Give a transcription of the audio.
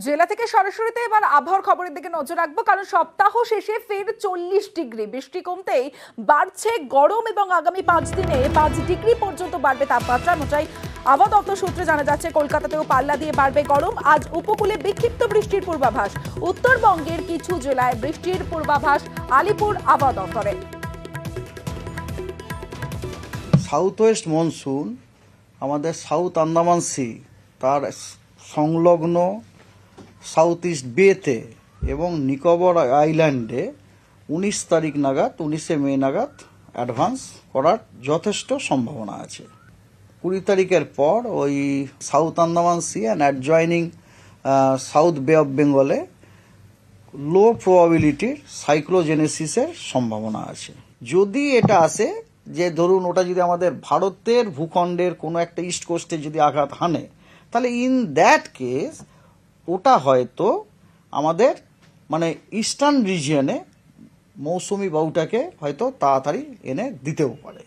জেলা থেকে সরাসরিতে এবার আবহাওয়ার খবরের দিকে নজর রাখবো, কারণ সপ্তাহ শেষে ফের 40 ডিগ্রি। বৃষ্টি কমতেই বাড়ছে গরম এবং আগামী 5 দিনে 5 ডিগ্রি পর্যন্ত বাড়বে তাপমাত্রা। মোটাই আবহাওয়া দপ্তর সূত্রে জানা যাচ্ছে কলকাতাতেও পাল্লা দিয়ে বাড়বে গরম। আজ উপকূলে বিক্ষিপ্ত বৃষ্টির পূর্বাভাস। উত্তরবঙ্গের কিছু জেলায় বৃষ্টির পূর্বাভাস আলিপুর আবহাওয়া দপ্তরে। সাউথ ওয়েস্ট মনসুন আমাদের সাউথ আন্দামান সি তার সংলগ্ন সাউথ ইস্ট বেতে এবং নিকোবর আইল্যান্ডে 19 মে নাগাদ অ্যাডভান্স করার যথেষ্ট সম্ভাবনা আছে। 20 তারিখের পর ওই south Andaman sea and adjoining south bay of বেঙ্গলে লো প্রবাবিলিটির সাইক্লোজেনেসিসের সম্ভাবনা আছে। যদি এটা আসে যে ধরুন ওটা যদি আমাদের ভারতের ভূখণ্ডের কোনো একটা ইস্ট কোস্টে যদি আঘাত হানে, তাহলে ইন দ্যাট কেস ওটা হয়তো আমাদের মানে ইস্টার্ন রিজিয়নে মৌসুমি বায়ুটাকে হয়তো তাড়াতাড়ি এনে দিতেও পারে।